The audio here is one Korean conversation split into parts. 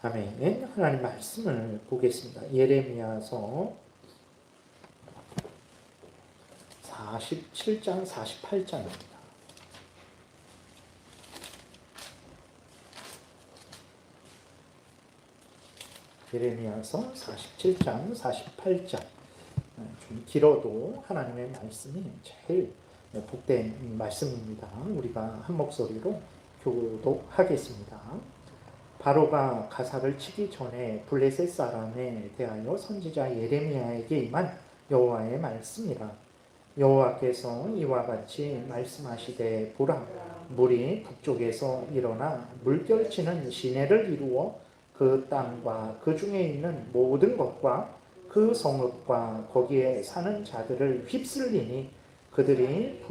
아멘. 하나님 말씀을 보겠습니다. 예레미야서 47장 48장입니다. 예레미야서 47장 48장. 좀 길어도 하나님의 말씀이 제일 복된 말씀입니다. 우리가 한 목소리로 교독하겠습니다. 바로가 가삭을 치기 전에 블레셋 사람에 대하여 선지자 예레미야에게 임한 여호와의 말씀이라. 여호와께서 이와 같이 말씀하시되 보라, 물이 북쪽에서 일어나 물결치는 시내를 이루어 그 땅과 그 중에 있는 모든 것과 그 성읍과 거기에 사는 자들을 휩쓸리니 그들이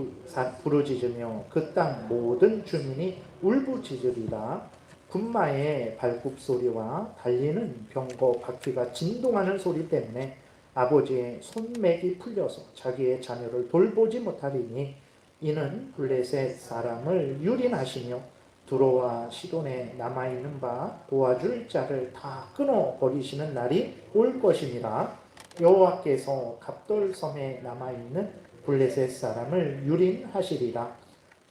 부르짖으며 그 땅 모든 주민이 울부짖으리라. 군마의 발굽 소리와 달리는 병거 바퀴가 진동하는 소리 때문에 아버지의 손맥이 풀려서 자기의 자녀를 돌보지 못하리니 이는 블레셋 사람을 유린하시며 두로와 시돈에 남아있는 바 도와줄 자를 다 끊어버리시는 날이 올 것이니라. 여호와께서 갑돌섬에 남아있는 블레셋 사람을 유린하시리라.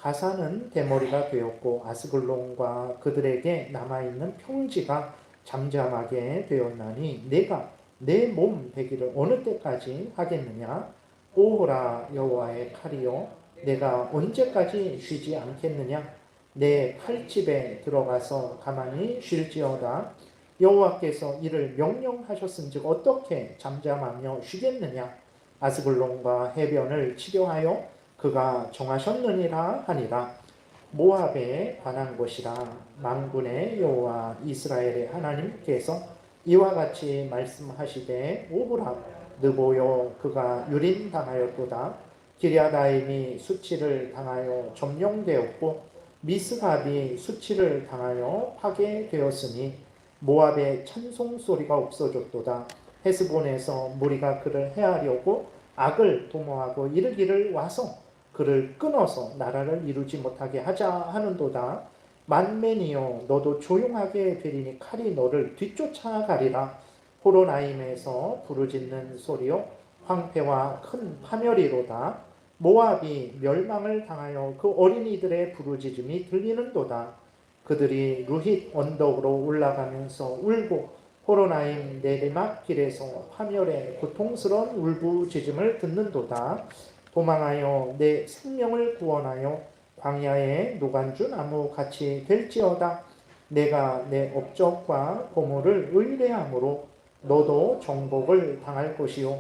가사는 대머리가 되었고 아스글론과 그들에게 남아있는 평지가 잠잠하게 되었나니 내가 내 몸 베기를 어느 때까지 하겠느냐? 오호라 여호와의 칼이요, 내가 언제까지 쉬지 않겠느냐? 내 칼집에 들어가서 가만히 쉴지어다. 여호와께서 이를 명령하셨은즉 어떻게 잠잠하며 쉬겠느냐? 아스글론과 해변을 치료하여 그가 정하셨느니라 하니라. 모압에 관한 것이라. 만군의 여호와 이스라엘의 하나님께서 이와 같이 말씀하시되 오브라 느보여 그가 유린당하였도다. 기랴다임이 수치를 당하여 점령되었고 미스갑이 수치를 당하여 파괴되었으니 모압의 찬송 소리가 없어졌도다. 헤스본에서 무리가 그를 해하려고 악을 도모하고 이르기를 와서 그를 끊어서 나라를 이루지 못하게 하자 하는도다. 만맨이여 너도 조용하게 되리니 칼이 너를 뒤쫓아가리라. 호로나임에서 부르짖는 소리요 황폐와 큰 파멸이로다. 모압이 멸망을 당하여 그 어린이들의 부르짖음이 들리는도다. 그들이 루힛 언덕으로 올라가면서 울고 호로나임 내리막길에서 파멸의 고통스러운 울부짖음을 듣는도다. 도망하여 내 생명을 구원하여 광야의 노간주 나무 같이 될지어다. 내가 내 업적과 보물을 의뢰함으로 너도 정복을 당할 것이요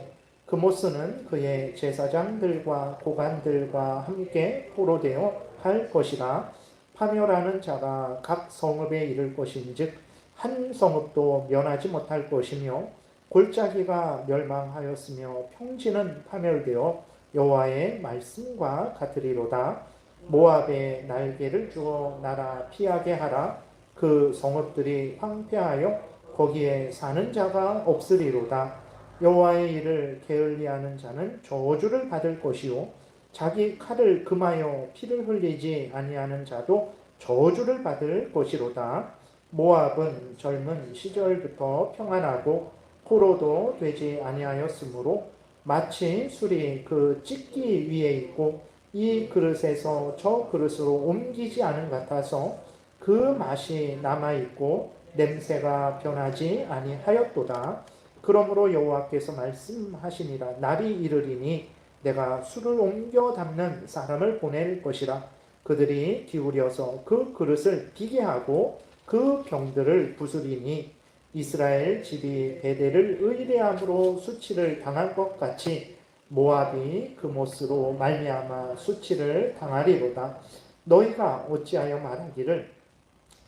그모스는 그의 제사장들과 고관들과 함께 포로되어 갈 것이라. 파멸하는 자가 각 성읍에 이를 것인즉 한 성읍도 면하지 못할 것이며 골짜기가 멸망하였으며 평지는 파멸되어 여호와의 말씀과 같으리로다. 모압에 날개를 주어 나라 피하게 하라. 그 성읍들이 황폐하여 거기에 사는 자가 없으리로다. 여호와의 일을 게을리하는 자는 저주를 받을 것이요 자기 칼을 금하여 피를 흘리지 아니하는 자도 저주를 받을 것이로다. 모압은 젊은 시절부터 평안하고 포로도 되지 아니하였으므로 마치 술이 그 찢기 위에 있고 이 그릇에서 저 그릇으로 옮기지 않은 같아서 그 맛이 남아있고 냄새가 변하지 아니하였도다. 그러므로 여호와께서 말씀하시니라. 날이 이르리니 내가 술을 옮겨 담는 사람을 보낼 것이라. 그들이 기울여서 그 그릇을 비게 하고 그 병들을 부수리니 이스라엘 집이 베델을 의뢰함으로 수치를 당할 것 같이 모압이 그못으로 말미암아 수치를 당하리로다. 너희가 어찌하여 말하기를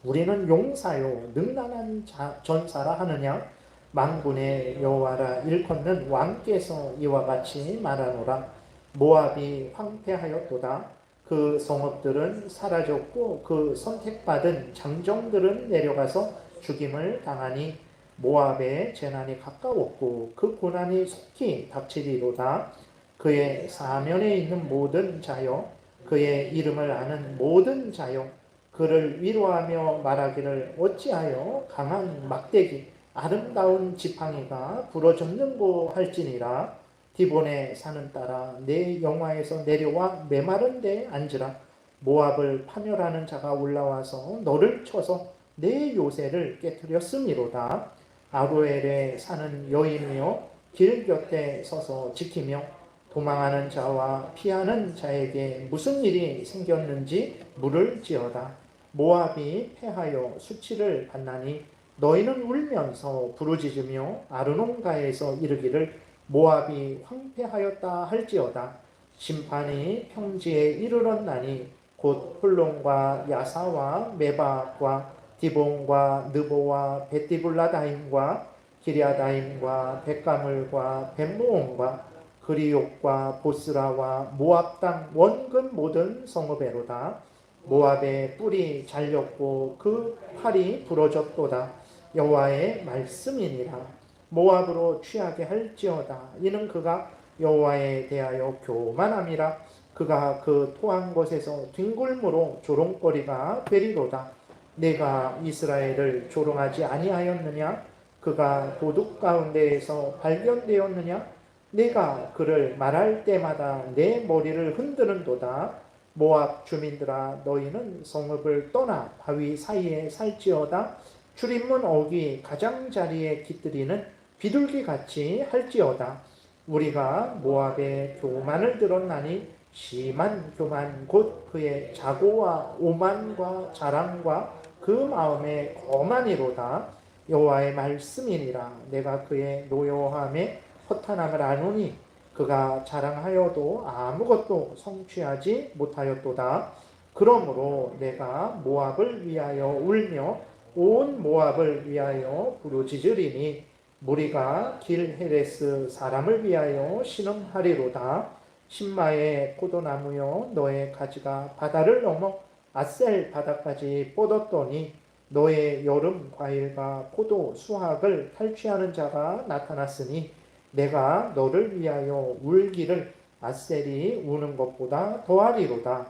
우리는 용사요 능란한 전사라 하느냐? 만군의 여호와라 일컫는 왕께서 이와 같이 말하노라. 모압이 황폐하였도다. 그 성읍들은 사라졌고 그 선택받은 장정들은 내려가서 죽임을 당하니 모압의 재난이 가까웠고 그 고난이 속히 닥치리로다. 그의 사면에 있는 모든 자여, 그의 이름을 아는 모든 자여, 그를 위로하며 말하기를 어찌하여 강한 막대기 아름다운 지팡이가 부러졌는고 할지니라. 디본의 산은 따라 내 영화에서 내려와 메마른 데 앉으라. 모압을 파멸하는 자가 올라와서 너를 쳐서 내 요새를 깨뜨렸음이로다. 아로엘에 사는 여인이여 길 곁에 서서 지키며 도망하는 자와 피하는 자에게 무슨 일이 생겼는지 물을지어다. 모압이 패하여 수치를 받나니 너희는 울면서 부르짖으며 아르논가에서 이르기를 모압이 황폐하였다 할지어다. 심판이 평지에 이르렀나니 곧 홀론과 야사와 메바과 디본과 느보와 베티블라다임과 기리아다임과 벳가물과 벳모온과 그리옥과 보스라와 모압 땅 원근 모든 성읍에로다. 모압의 뿔이 잘렸고 그 팔이 부러졌도다. 여호와의 말씀이니라. 모압으로 취하게 할지어다. 이는 그가 여호와에 대하여 교만함이라. 그가 그 토한 곳에서 뒹굴므로 조롱거리가 되리로다. 내가 이스라엘을 조롱하지 아니하였느냐? 그가 도둑 가운데에서 발견되었느냐? 내가 그를 말할 때마다 내 머리를 흔드는도다. 모압 주민들아 너희는 성읍을 떠나 바위 사이에 살지어다. 출입문 어귀 가장자리에 깃들이는 비둘기같이 할지어다. 우리가 모압의 교만을 들었나니 심한 교만 곧 그의 자고와 오만과 자랑과 그 마음의 거만이로다. 여호와의 말씀이니라. 내가 그의 노여함에 허탄함을 아노니 그가 자랑하여도 아무것도 성취하지 못하였도다. 그러므로 내가 모압을 위하여 울며 온 모압을 위하여 부르짖으리니 무리가 길 헤레스 사람을 위하여 신음하리로다. 신마의 포도나무여 너의 가지가 바다를 넘어 아셀 바다까지 뻗었더니 너의 여름 과일과 포도 수확을 탈취하는 자가 나타났으니 내가 너를 위하여 울기를 아셀이 우는 것보다 더하리로다.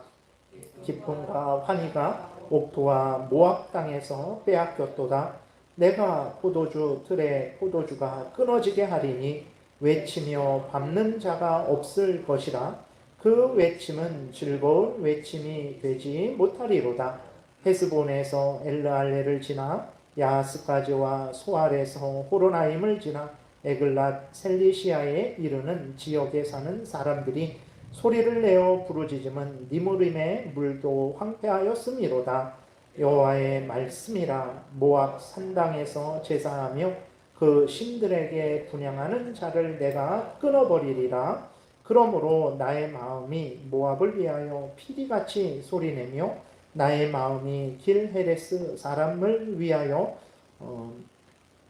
기쁨과 환희가 옥토와 모압 땅에서 빼앗겼도다. 내가 포도주 틀에 포도주가 끊어지게 하리니 외치며 밟는 자가 없을 것이라. 그 외침은 즐거운 외침이 되지 못하리로다. 헤스본에서 엘르알레를 지나 야하스까지와 소알에서 호로나임을 지나 에글랏 셀리시아에 이르는 지역에 사는 사람들이 소리를 내어 부르짖음은 니무림의 물도 황폐하였음이로다. 여호와의 말씀이라. 모압 산당에서 제사하며 그 신들에게 분향하는 자를 내가 끊어버리리라. 그러므로 나의 마음이 모압을 위하여 피리같이 소리내며 나의 마음이 길헤레스 사람을 위하여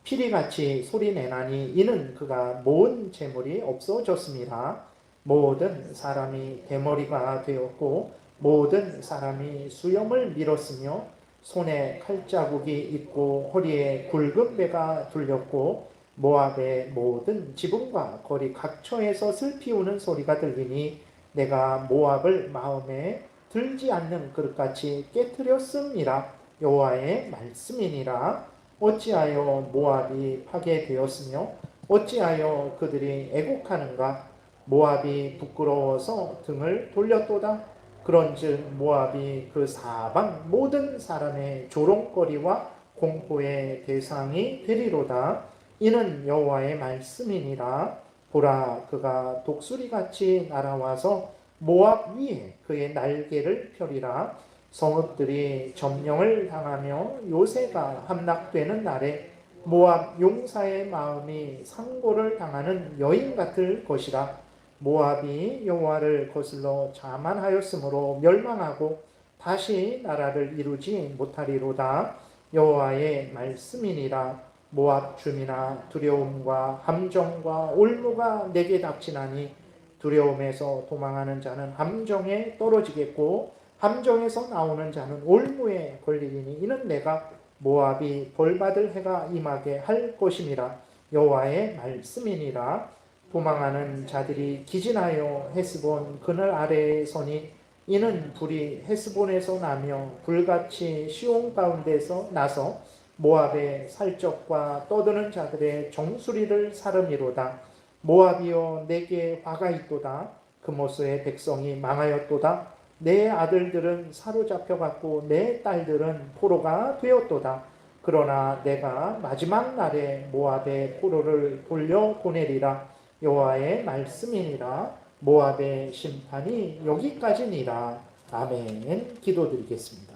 피리같이 소리내나니 이는 그가 모은 재물이 없어졌습니다. 모든 사람이 대머리가 되었고 모든 사람이 수염을 밀었으며 손에 칼자국이 있고 허리에 굵은 배가 둘렸고 모압의 모든 지붕과 거리 각처에서 슬피 우는 소리가 들리니 내가 모압을 마음에 들지 않는 그릇같이 깨뜨렸음이라. 여호와의 말씀이니라. 어찌하여 모압이 파괴되었으며 어찌하여 그들이 애곡하는가? 모압이 부끄러워서 등을 돌렸도다. 그런즉 모압이 그 사방 모든 사람의 조롱거리와 공포의 대상이 되리로다. 이는 여호와의 말씀이니라. 보라, 그가 독수리같이 날아와서 모압 위에 그의 날개를 펴리라. 성읍들이 점령을 당하며 요새가 함락되는 날에 모압 용사의 마음이 상고를 당하는 여인 같을 것이라. 모압이 여호와를 거슬러 자만하였으므로 멸망하고 다시 나라를 이루지 못하리로다. 여호와의 말씀이니라. 모압 주민아, 두려움과 함정과 올무가 내게 닥치나니 두려움에서 도망하는 자는 함정에 떨어지겠고 함정에서 나오는 자는 올무에 걸리리니 이는 내가 모압이 벌받을 해가 임하게 할 것임이라. 여호와의 말씀이니라. 도망하는 자들이 기진하여 헤스본 그늘 아래에 서니 이는 불이 헤스본에서 나며 불같이 시온 가운데서 나서 모압의 살적과 떠드는 자들의 정수리를 사름이로다. 모압이여 내게 화가 있도다. 그모스의 백성이 망하였도다. 내 아들들은 사로잡혀갔고 내 딸들은 포로가 되었도다. 그러나 내가 마지막 날에 모압의 포로를 돌려 보내리라. 여호와의 말씀이니라. 모압의 심판이 여기까지니라. 아멘. 기도드리겠습니다.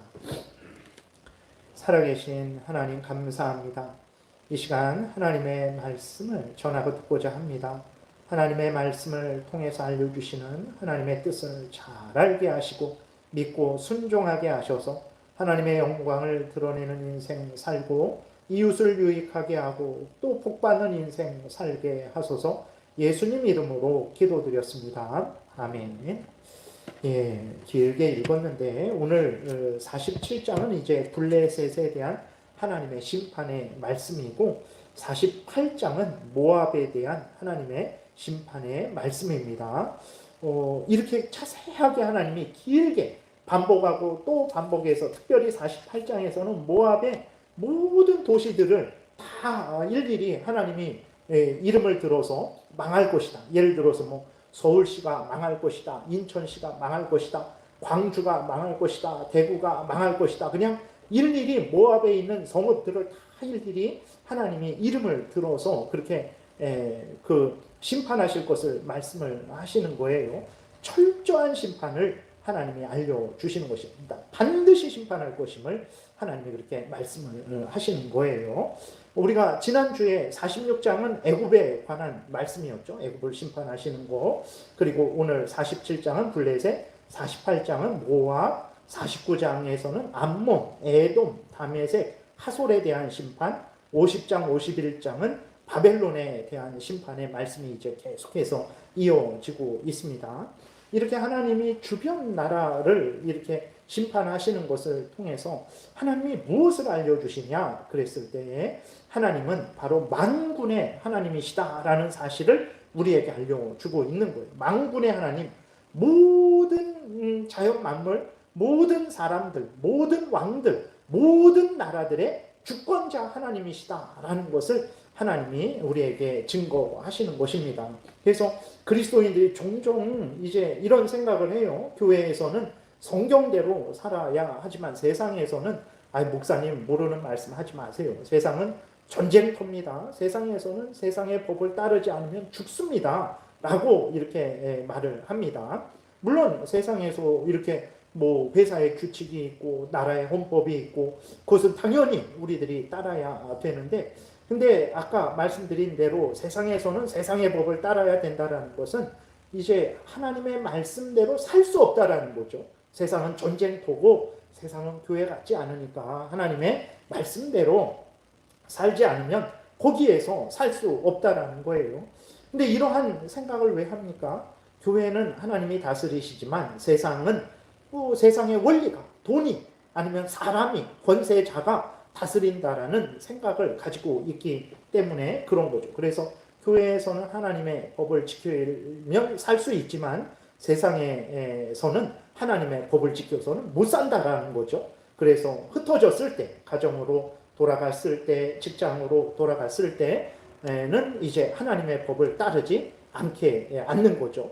살아계신 하나님 감사합니다. 이 시간 하나님의 말씀을 전하고 듣고자 합니다. 하나님의 말씀을 통해서 알려주시는 하나님의 뜻을 잘 알게 하시고 믿고 순종하게 하셔서 하나님의 영광을 드러내는 인생 살고 이웃을 유익하게 하고 또 복받는 인생 살게 하소서. 예수님 이름으로 기도드렸습니다. 아멘. 예, 길게 읽었는데 오늘 47장은 이제 블레셋에 대한 하나님의 심판의 말씀이고 48장은 모압에 대한 하나님의 심판의 말씀입니다. 이렇게 자세하게 하나님이 길게 반복하고 또 반복해서 특별히 48장에서는 모압의 모든 도시들을 다 일일이 하나님이 이름을 들어서 망할 것이다. 예를 들어서 뭐 서울시가 망할 것이다. 인천시가 망할 것이다. 광주가 망할 것이다. 대구가 망할 것이다. 그냥 일일이 모압에 있는 성읍들을 다 일일이 하나님이 이름을 들어서 그렇게 그 심판하실 것을 말씀을 하시는 거예요. 철저한 심판을 하나님이 알려주시는 것입니다. 반드시 심판할 것임을 하나님이 그렇게 말씀을 하시는 거예요. 우리가 지난주에 46장은 애굽에 관한 말씀이었죠. 애굽을 심판하시는 거. 그리고 오늘 47장은 블레셋, 48장은 모압, 49장에서는 암몬, 에돔, 다메섹, 하솔에 대한 심판, 50장, 51장은 바벨론에 대한 심판의 말씀이 이제 계속해서 이어지고 있습니다. 이렇게 하나님이 주변 나라를 이렇게 심판하시는 것을 통해서 하나님이 무엇을 알려주시냐 그랬을 때에 하나님은 바로 만군의 하나님이시다라는 사실을 우리에게 알려주고 있는 거예요. 만군의 하나님, 모든 자연 만물, 모든 사람들, 모든 왕들, 모든 나라들의 주권자 하나님이시다라는 것을 하나님이 우리에게 증거하시는 것입니다. 그래서 그리스도인들이 종종 이제 이런 생각을 해요. 교회에서는 성경대로 살아야 하지만 세상에서는 목사님 모르는 말씀 하지 마세요. 세상은 전쟁터입니다. 세상에서는 세상의 법을 따르지 않으면 죽습니다. 라고 이렇게 말을 합니다. 물론 세상에서 이렇게 뭐 회사의 규칙이 있고 나라의 헌법이 있고 그것은 당연히 우리들이 따라야 되는데 근데 아까 말씀드린 대로 세상에서는 세상의 법을 따라야 된다는 것은 이제 하나님의 말씀대로 살 수 없다라는 거죠. 세상은 전쟁터고 세상은 교회 같지 않으니까 하나님의 말씀대로 살지 않으면 거기에서 살 수 없다라는 거예요. 근데 이러한 생각을 왜 합니까? 교회는 하나님이 다스리시지만 세상은 뭐 세상의 원리가 돈이 아니면 사람이 권세자가 다스린다라는 생각을 가지고 있기 때문에 그런 거죠. 그래서 교회에서는 하나님의 법을 지키면 살 수 있지만 세상에서는 하나님의 법을 지켜서는 못 산다라는 거죠. 그래서 흩어졌을 때, 가정으로 돌아갔을 때, 직장으로 돌아갔을 때는 이제 하나님의 법을 따르지 않는 거죠.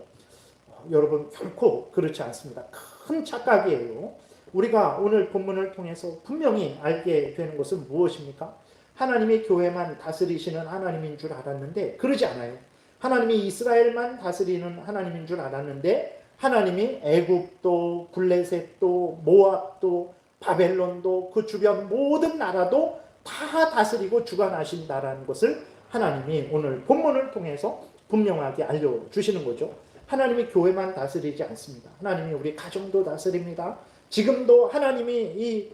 여러분 결코 그렇지 않습니다. 큰 착각이에요. 우리가 오늘 본문을 통해서 분명히 알게 되는 것은 무엇입니까? 하나님이 교회만 다스리시는 하나님인 줄 알았는데 그러지 않아요. 하나님이 이스라엘만 다스리는 하나님인 줄 알았는데 하나님이 애굽도 블레셋도 모압도 바벨론도 그 주변 모든 나라도 다 다스리고 주관하신다라는 것을 하나님이 오늘 본문을 통해서 분명하게 알려주시는 거죠. 하나님이 교회만 다스리지 않습니다. 하나님이 우리 가정도 다스립니다. 지금도 하나님이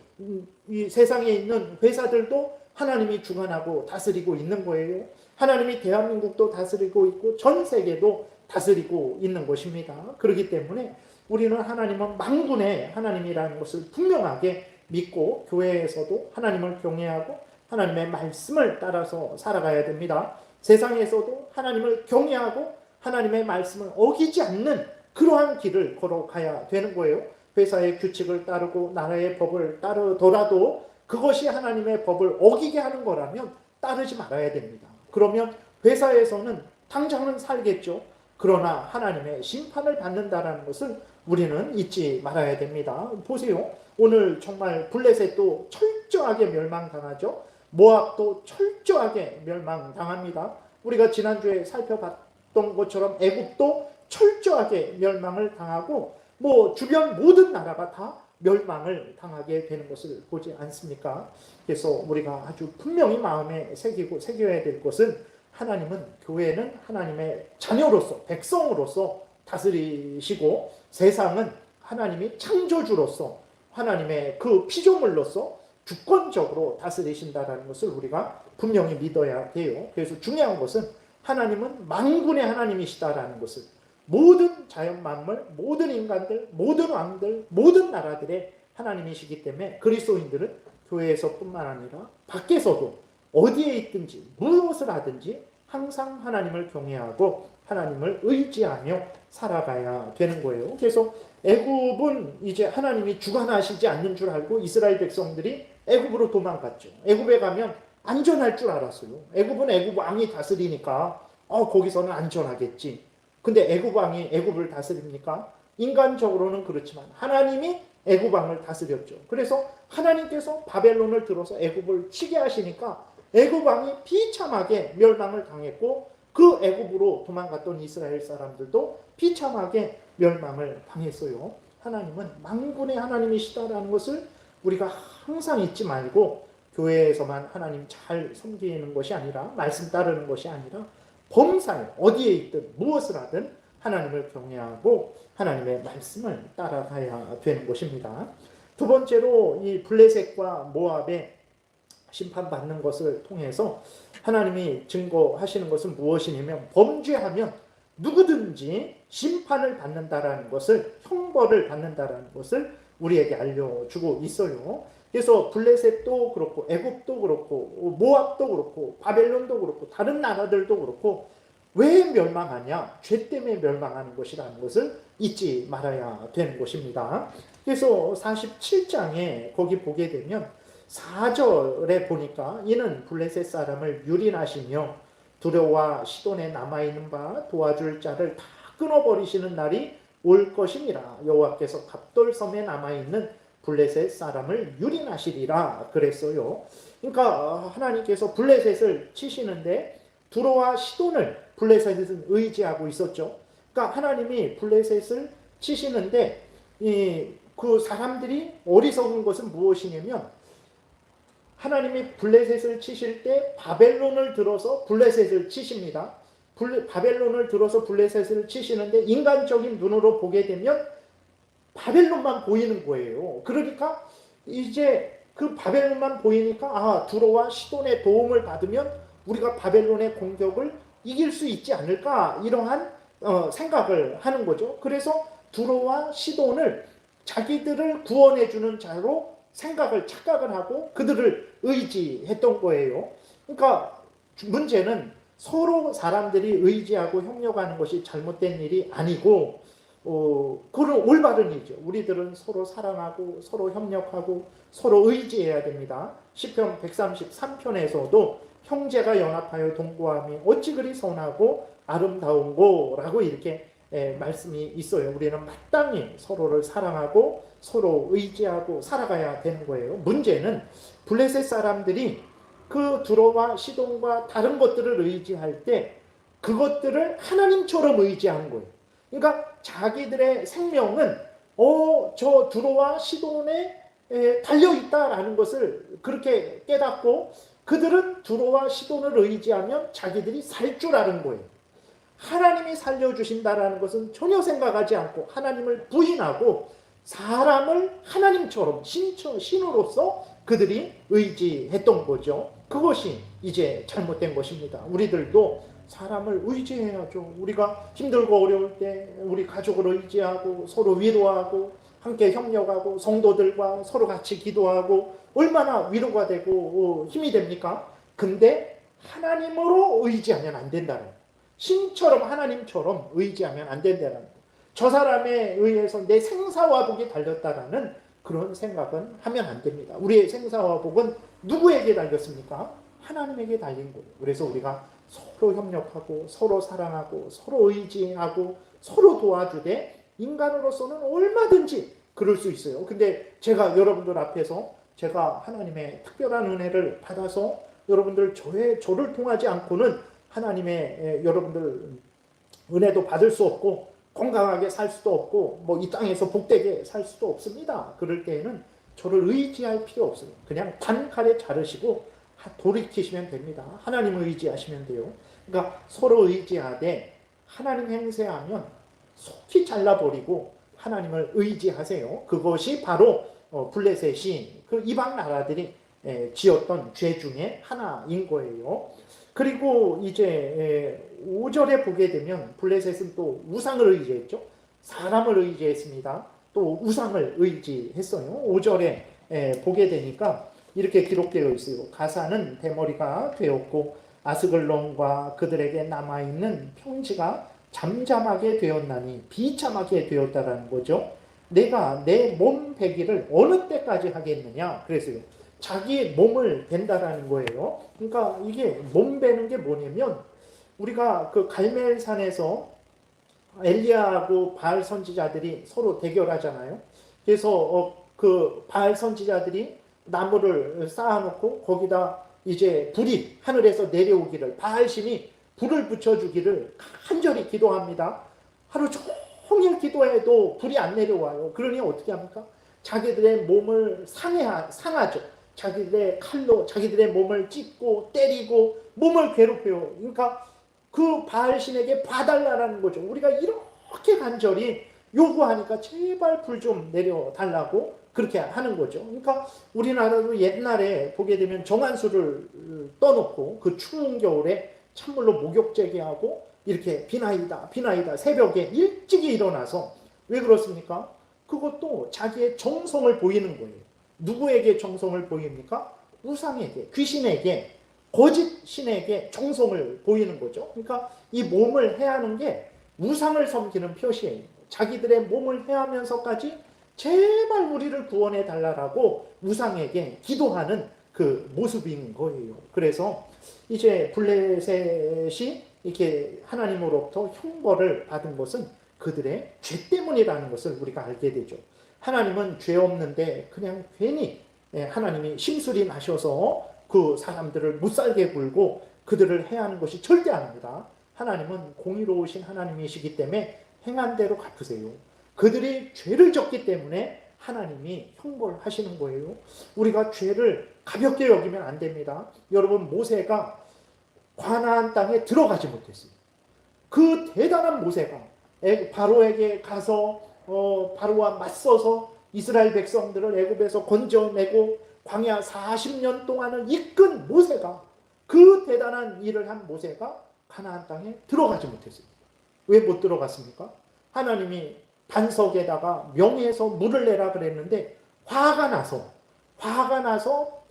이 세상에 있는 회사들도 하나님이 주관하고 다스리고 있는 거예요. 하나님이 대한민국도 다스리고 있고 전 세계도 다스리고 있는 것입니다. 그렇기 때문에 우리는 하나님은 만군의 하나님이라는 것을 분명하게 믿고 교회에서도 하나님을 경외하고 하나님의 말씀을 따라서 살아가야 됩니다. 세상에서도 하나님을 경외하고 하나님의 말씀을 어기지 않는 그러한 길을 걸어가야 되는 거예요. 회사의 규칙을 따르고 나라의 법을 따르더라도 그것이 하나님의 법을 어기게 하는 거라면 따르지 말아야 됩니다. 그러면 회사에서는 당장은 살겠죠. 그러나 하나님의 심판을 받는다라는 것을 우리는 잊지 말아야 됩니다. 보세요. 오늘 정말 블레셋도 철저하게 멸망당하죠. 모압도 철저하게 멸망당합니다. 우리가 지난주에 살펴봤던 것처럼 애굽도 철저하게 멸망을 당하고 주변 모든 나라가 다 멸망을 당하게 되는 것을 보지 않습니까? 그래서 우리가 아주 분명히 마음에 새겨야 될 것은 하나님은 교회는 하나님의 자녀로서 백성으로서 다스리시고 세상은 하나님이 창조주로서 하나님의 그 피조물로서 주권적으로 다스리신다는 것을 우리가 분명히 믿어야 돼요. 그래서 중요한 것은 하나님은 만군의 하나님이시다라는 것을 모든 자연 만물, 모든 인간들, 모든 왕들, 모든 나라들의 하나님이시기 때문에 그리스도인들은 교회에서뿐만 아니라 밖에서도 어디에 있든지 무엇을 하든지 항상 하나님을 경외하고 하나님을 의지하며 살아가야 되는 거예요. 그래서 애굽은 이제 하나님이 주관하시지 않는 줄 알고 이스라엘 백성들이 애굽으로 도망갔죠. 애굽에 가면 안전할 줄 알았어요. 애굽은 애굽 왕이 다스리니까 거기서는 안전하겠지. 근데 애굽 왕이 애굽을 다스립니까? 인간적으로는 그렇지만 하나님이 애굽 왕을 다스렸죠. 그래서 하나님께서 바벨론을 들어서 애굽을 치게 하시니까 애굽 왕이 비참하게 멸망을 당했고 그 애굽으로 도망갔던 이스라엘 사람들도 비참하게 멸망을 당했어요. 하나님은 만군의 하나님이시다라는 것을 우리가 항상 잊지 말고 교회에서만 하나님 잘 섬기는 것이 아니라 말씀 따르는 것이 아니라 범사에 어디에 있든 무엇을 하든 하나님을 경외하고 하나님의 말씀을 따라가야 되는 것입니다. 두 번째로 이 블레셋과 모압의 심판받는 것을 통해서 하나님이 증거하시는 것은 무엇이냐면 범죄하면 누구든지 심판을 받는다라는 것을 형벌을 받는다라는 것을 우리에게 알려주고 있어요. 그래서 블레셋도 그렇고 애굽도 그렇고 모압도 그렇고 바벨론도 그렇고 다른 나라들도 그렇고 왜 멸망하냐? 죄 때문에 멸망하는 것이라는 것을 잊지 말아야 되는 것입니다. 그래서 47장에 거기 보게 되면 4절에 보니까 이는 블레셋 사람을 유린하시며 두려와 시돈에 남아있는 바 도와줄 자를 다 끊어버리시는 날이 올 것이니라. 여호와께서 갑돌섬에 남아있는 블레셋 사람을 유린하시리라 그랬어요. 그러니까 하나님께서 블레셋을 치시는데 두로와 시돈을 블레셋은 의지하고 있었죠. 그러니까 하나님이 블레셋을 치시는데 그 사람들이 어리석은 것은 무엇이냐면 하나님이 블레셋을 치실 때 바벨론을 들어서 블레셋을 치십니다. 바벨론을 들어서 블레셋을 치시는데 인간적인 눈으로 보게 되면 바벨론만 보이는 거예요. 그러니까 이제 그 바벨론만 보이니까 두로와 시돈의 도움을 받으면 우리가 바벨론의 공격을 이길 수 있지 않을까 이러한 생각을 하는 거죠. 그래서 두로와 시돈을 자기들을 구원해 주는 자로 착각을 하고 그들을 의지했던 거예요. 그러니까 문제는 서로 사람들이 의지하고 협력하는 것이 잘못된 일이 아니고 그건 올바른 일이죠. 우리들은 서로 사랑하고 서로 협력하고 서로 의지해야 됩니다. 시편 133편에서도 형제가 연합하여 동거함이 어찌 그리 선하고 아름다운고 라고 이렇게 말씀이 있어요. 우리는 마땅히 서로를 사랑하고 서로 의지하고 살아가야 되는 거예요. 문제는 블레셋 사람들이 그 두로와 시돈과 다른 것들을 의지할 때 그것들을 하나님처럼 의지하는 거예요. 그러니까 자기들의 생명은 저 두로와 시돈에 달려있다라는 것을 그렇게 깨닫고 그들은 두로와 시돈을 의지하면 자기들이 살 줄 아는 거예요. 하나님이 살려주신다라는 것은 전혀 생각하지 않고 하나님을 부인하고 사람을 하나님처럼 신으로서 그들이 의지했던 거죠. 그것이 이제 잘못된 것입니다. 우리들도 사람을 의지해야죠. 우리가 힘들고 어려울 때 우리 가족을 의지하고 서로 위로하고 함께 협력하고 성도들과 서로 같이 기도하고 얼마나 위로가 되고 힘이 됩니까? 근데 하나님으로 의지하면 안 된다는 거예요. 신처럼 하나님처럼 의지하면 안 된다는 거예요. 저 사람에 의해서 내 생사화복이 달렸다라는 그런 생각은 하면 안 됩니다. 우리의 생사화복은 누구에게 달렸습니까? 하나님에게 달린 거예요. 그래서 우리가 서로 협력하고 서로 사랑하고 서로 의지하고 서로 도와주되 인간으로서는 얼마든지 그럴 수 있어요. 근데 제가 여러분들 앞에서 제가 하나님의 특별한 은혜를 받아서 여러분들 저를 통하지 않고는 하나님의 여러분들 은혜도 받을 수 없고 건강하게 살 수도 없고 뭐 이 땅에서 복되게 살 수도 없습니다. 그럴 때에는 저를 의지할 필요 없어요. 그냥 단칼에 자르시고 돌이키시면 됩니다. 하나님을 의지하시면 돼요. 그러니까 서로 의지하되 하나님 행세하면 속히 잘라버리고 하나님을 의지하세요. 그것이 바로 블레셋이 그 이방 나라들이 지었던 죄 중에 하나인 거예요. 그리고 이제 5절에 보게 되면 블레셋은 또 우상을 의지했죠. 사람을 의지했습니다. 또 우상을 의지했어요. 5절에 보게 되니까 이렇게 기록되어 있어요. 가사는 대머리가 되었고 아스글론과 그들에게 남아있는 평지가 잠잠하게 되었나니 비참하게 되었다라는 거죠. 내가 내 몸 베기를 어느 때까지 하겠느냐 그랬어요. 자기 몸을 벤다라는 거예요. 그러니까 이게 몸 베는 게 뭐냐면 우리가 그 갈멜산에서 엘리야하고 바알 선지자들이 서로 대결하잖아요. 그래서 그 바알 선지자들이 나무를 쌓아놓고 거기다 이제 불이 하늘에서 내려오기를 바알신이 불을 붙여주기를 간절히 기도합니다. 하루 종일 기도해도 불이 안 내려와요. 그러니 어떻게 합니까? 자기들의 몸을 상하죠. 자기들의 칼로 자기들의 몸을 찢고 때리고 몸을 괴롭혀요. 그러니까 그 바알신에게 봐달라는 거죠. 우리가 이렇게 간절히 요구하니까 제발 불 좀 내려달라고 그렇게 하는 거죠. 그러니까 우리나라도 옛날에 보게 되면 정한수를 떠놓고 그 추운 겨울에 찬물로 목욕 재개하고 이렇게 비나이다 새벽에 일찍이 일어나서 왜 그렇습니까? 그것도 자기의 정성을 보이는 거예요. 누구에게 정성을 보입니까? 우상에게, 귀신에게, 거짓 신에게 정성을 보이는 거죠. 그러니까 이 몸을 해하는 게 우상을 섬기는 표시예요. 자기들의 몸을 해하면서까지 제발 우리를 구원해 달라고 우상에게 기도하는 그 모습인 거예요. 그래서 이제 블레셋이 이렇게 하나님으로부터 형벌을 받은 것은 그들의 죄 때문이라는 것을 우리가 알게 되죠. 하나님은 죄 없는데 그냥 괜히 하나님이 심술이 나셔서 그 사람들을 못살게 굴고 그들을 해하는 것이 절대 아닙니다. 하나님은 공의로우신 하나님이시기 때문에 행한 대로 갚으세요. 그들이 죄를 졌기 때문에 하나님이 형벌하시는 거예요. 우리가 죄를 가볍게 여기면 안 됩니다. 여러분 모세가 가나안 땅에 들어가지 못했어요. 그 대단한 모세가 바로에게 가서 바로와 맞서서 이스라엘 백성들을 애굽에서 건져내고 광야 40년 동안을 이끈 모세가 그 대단한 일을 한 모세가 가나안 땅에 들어가지 못했어요. 왜 못 들어갔습니까? 하나님이 반석에다가 명예에서 물을 내라 그랬는데 화가 나서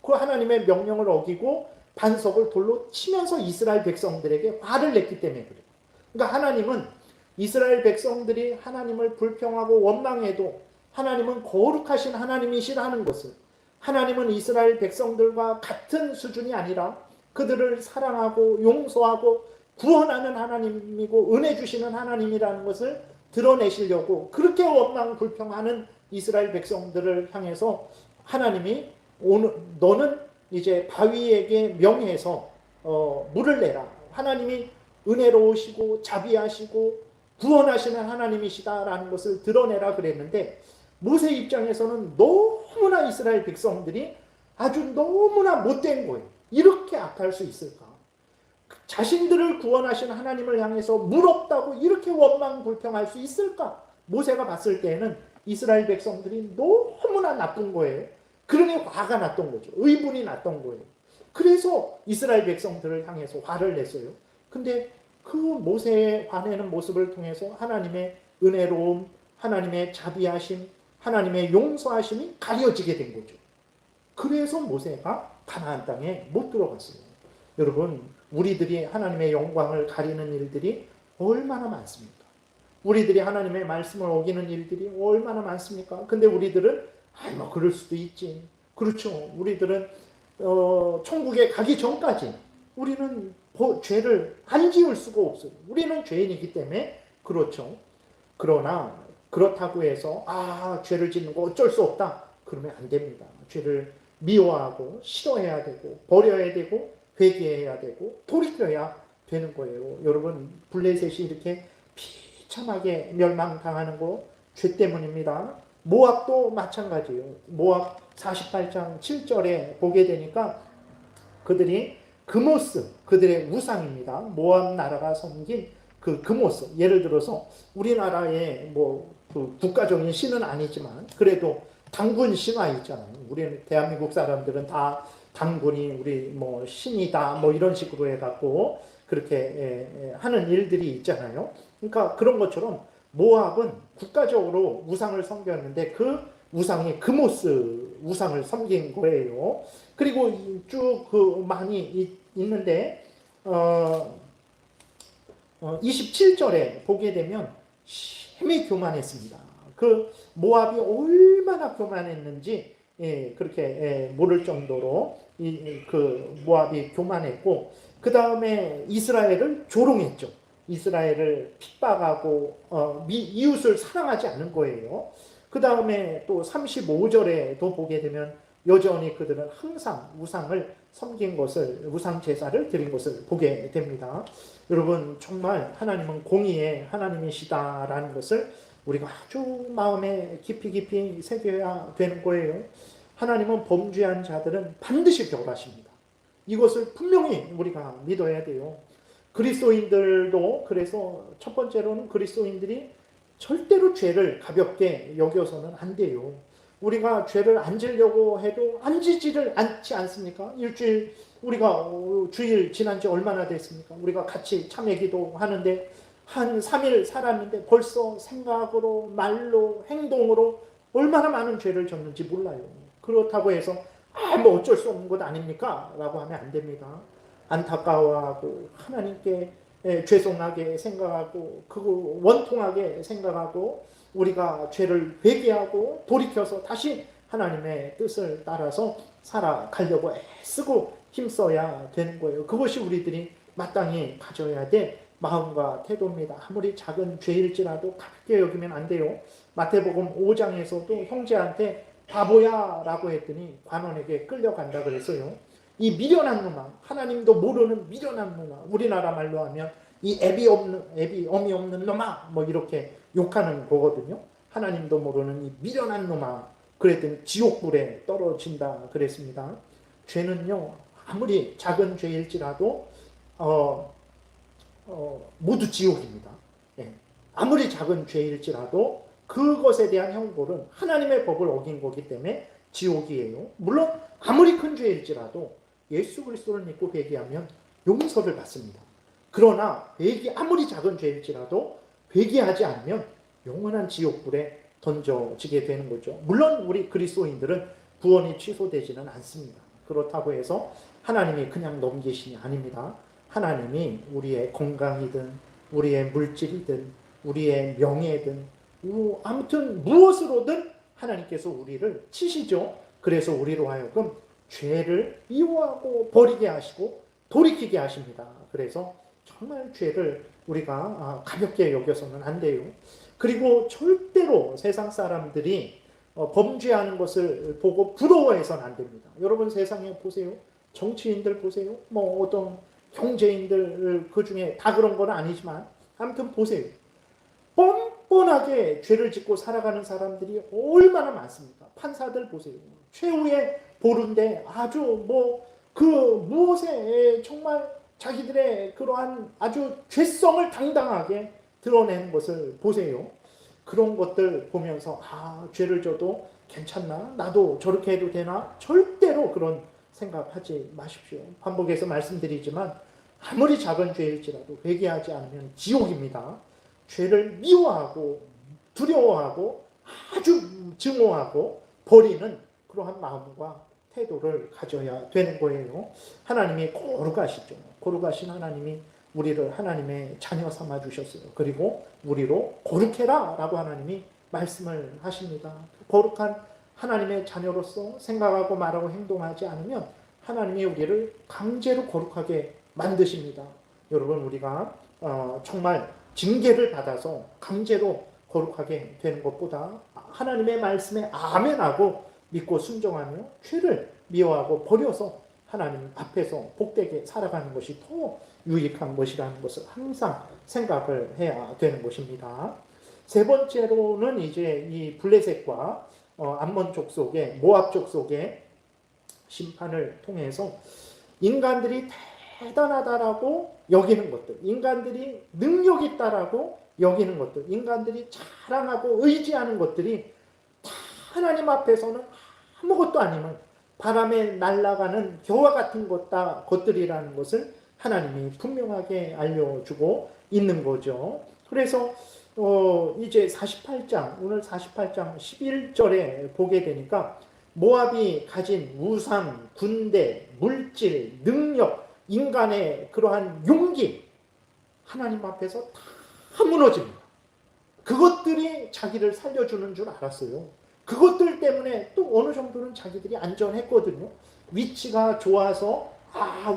그 하나님의 명령을 어기고 반석을 돌로 치면서 이스라엘 백성들에게 화를 냈기 때문에 그래요. 그러니까 하나님은 이스라엘 백성들이 하나님을 불평하고 원망해도 하나님은 거룩하신 하나님이시라는 것을, 하나님은 이스라엘 백성들과 같은 수준이 아니라 그들을 사랑하고 용서하고 구원하는 하나님이고 은혜 주시는 하나님이라는 것을 드러내시려고 그렇게 원망 불평하는 이스라엘 백성들을 향해서 하나님이 오늘 너는 이제 바위에게 명해서 물을 내라. 하나님이 은혜로우시고 자비하시고 구원하시는 하나님이시다라는 것을 드러내라 그랬는데 모세 입장에서는 너무나 이스라엘 백성들이 아주 너무나 못된 거예요. 이렇게 악할 수 있을까? 자신들을 구원하신 하나님을 향해서 물 없다고 이렇게 원망 불평할 수 있을까? 모세가 봤을 때에는 이스라엘 백성들이 너무나 나쁜 거예요. 그러니 화가 났던 거죠. 의분이 났던 거예요. 그래서 이스라엘 백성들을 향해서 화를 냈어요. 근데 그 모세의 화내는 모습을 통해서 하나님의 은혜로움, 하나님의 자비하심, 하나님의 용서하심이 가려지게 된 거죠. 그래서 모세가 가나안 땅에 못 들어갔어요. 여러분, 우리들이 하나님의 영광을 가리는 일들이 얼마나 많습니까? 우리들이 하나님의 말씀을 어기는 일들이 얼마나 많습니까? 근데 우리들은 뭐 그럴 수도 있지. 그렇죠. 우리들은 천국에 가기 전까지 우리는 죄를 안 지을 수가 없어요. 우리는 죄인이기 때문에 그렇죠. 그러나 그렇다고 해서 죄를 짓는 거 어쩔 수 없다. 그러면 안 됩니다. 죄를 미워하고 싫어해야 되고 버려야 되고 회개해야 되고 돌이켜야 되는 거예요. 여러분 블레셋이 이렇게 비참하게 멸망당하는 거 죄 때문입니다. 모압도 마찬가지예요. 모압 48장 7절에 보게 되니까 그들이 그모스, 그들의 우상입니다. 모압 나라가 섬긴 그 그모스. 예를 들어서 우리나라의 그 국가적인 신은 아니지만 그래도 당군 신화 있잖아요. 우리는 대한민국 사람들은 다 당군이 우리 신이다 이런 식으로 해갖고 그렇게 하는 일들이 있잖아요. 그러니까 그런 것처럼 모압은 국가적으로 우상을 섬겼는데 그 우상이 그모스 우상을 섬긴 거예요. 그리고 쭉 많이 있는데 27절에 보게 되면 심히 교만했습니다. 그 모압이 얼마나 교만했는지 그렇게 모를 정도로 그 모압이 교만했고 그 다음에 이스라엘을 조롱했죠. 이스라엘을 핍박하고 이웃을 사랑하지 않은 거예요. 그 다음에 또 35절에도 보게 되면 여전히 그들은 항상 우상을 섬긴 것을, 우상 제사를 드린 것을 보게 됩니다. 여러분 정말 하나님은 공의의 하나님이시다라는 것을 우리가 아주 마음에 깊이 새겨야 되는 거예요. 하나님은 범죄한 자들은 반드시 벌하십니다. 이것을 분명히 우리가 믿어야 돼요. 그리스도인들도 그래서 첫 번째로는 그리스도인들이 절대로 죄를 가볍게 여겨서는 안 돼요. 우리가 죄를 안 지려고 해도 안 지지를 않지 않습니까? 일주일 우리가 주일 지난 지 얼마나 됐습니까? 우리가 같이 참회기도 하는데 한 3일 살았는데 벌써 생각으로 말로 행동으로 얼마나 많은 죄를 졌는지 몰라요. 그렇다고 해서 어쩔 수 없는 것 아닙니까? 라고 하면 안 됩니다. 안타까워하고 하나님께 죄송하게 생각하고 그거 원통하게 생각하고 우리가 죄를 회개하고 돌이켜서 다시 하나님의 뜻을 따라서 살아가려고 애쓰고 힘써야 되는 거예요. 그것이 우리들이 마땅히 가져야 될 마음과 태도입니다. 아무리 작은 죄일지라도 가볍게 여기면 안 돼요. 마태복음 5장에서도 형제한테 바보야 라고 했더니 관원에게 끌려간다 그랬어요. 이 미련한 놈아, 하나님도 모르는 미련한 놈아, 우리나라 말로 하면 이 애비 어미 없는 놈아 이렇게 욕하는 거거든요. 하나님도 모르는 이 미련한 놈아, 그랬더니 지옥불에 떨어진다 그랬습니다. 죄는요 아무리 작은 죄일지라도 모두 지옥입니다. 아무리 작은 죄일지라도 그것에 대한 형벌은 하나님의 법을 어긴 거기 때문에 지옥이에요. 물론 아무리 큰 죄일지라도 예수 그리스도를 믿고 회개하면 용서를 받습니다. 그러나 아무리 작은 죄일지라도 회개하지 않으면 영원한 지옥불에 던져지게 되는 거죠. 물론 우리 그리스도인들은 구원이 취소되지는 않습니다. 그렇다고 해서 하나님이 그냥 넘기신이 아닙니다. 하나님이 우리의 건강이든 우리의 물질이든 우리의 명예든 아무튼 무엇으로든 하나님께서 우리를 치시죠. 그래서 우리로 하여금 죄를 미워하고 버리게 하시고 돌이키게 하십니다. 그래서 정말 죄를 우리가 가볍게 여겨서는 안 돼요. 그리고 절대로 세상 사람들이 범죄하는 것을 보고 부러워해서는 안 됩니다. 여러분 세상에 보세요. 정치인들 보세요. 어떤 경제인들 그중에 다 그런 건 아니지만 아무튼 보세요. 뻔뻔하게 죄를 짓고 살아가는 사람들이 얼마나 많습니까? 판사들 보세요. 최후의 보루인데 아주 무엇에 정말 자기들의 그러한 아주 죄성을 당당하게 드러내는 것을 보세요. 그런 것들 보면서 죄를 져도 괜찮나? 나도 저렇게 해도 되나? 절대로 그런 생각하지 마십시오. 반복해서 말씀드리지만 아무리 작은 죄일지라도 회개하지 않으면 지옥입니다. 죄를 미워하고 두려워하고 아주 증오하고 버리는 그러한 마음과 태도를 가져야 되는 거예요. 하나님이 거룩하시죠. 거룩하신 하나님이 우리를 하나님의 자녀 삼아 주셨어요. 그리고 우리로 거룩해라 라고 하나님이 말씀을 하십니다. 거룩한 하나님의 자녀로서 생각하고 말하고 행동하지 않으면 하나님이 우리를 강제로 거룩하게 만드십니다. 여러분, 우리가 정말 징계를 받아서 강제로 거룩하게 되는 것보다 하나님의 말씀에 아멘하고 믿고 순종하며 죄를 미워하고 버려서 하나님 앞에서 복되게 살아가는 것이 더 유익한 것이라는 것을 항상 생각을 해야 되는 것입니다. 세 번째로는 이제 이 블레셋과 암몬 족속의 모압 족속의 심판을 통해서 인간들이 대단하다라고 여기는 것들, 인간들이 능력 있다라고 여기는 것들, 인간들이 자랑하고 의지하는 것들이 다 하나님 앞에서는 아무것도 아님을, 바람에 날아가는 겨와 같은 것들이라는 것을 하나님이 분명하게 알려주고 있는 거죠. 그래서 이제 48장, 오늘 48장 11절에 보게 되니까 모압이 가진 우상, 군대, 물질, 능력, 인간의 그러한 용기, 하나님 앞에서 다 무너집니다. 그것들이 자기를 살려주는 줄 알았어요. 그것들 때문에 또 어느 정도는 자기들이 안전했거든요. 위치가 좋아서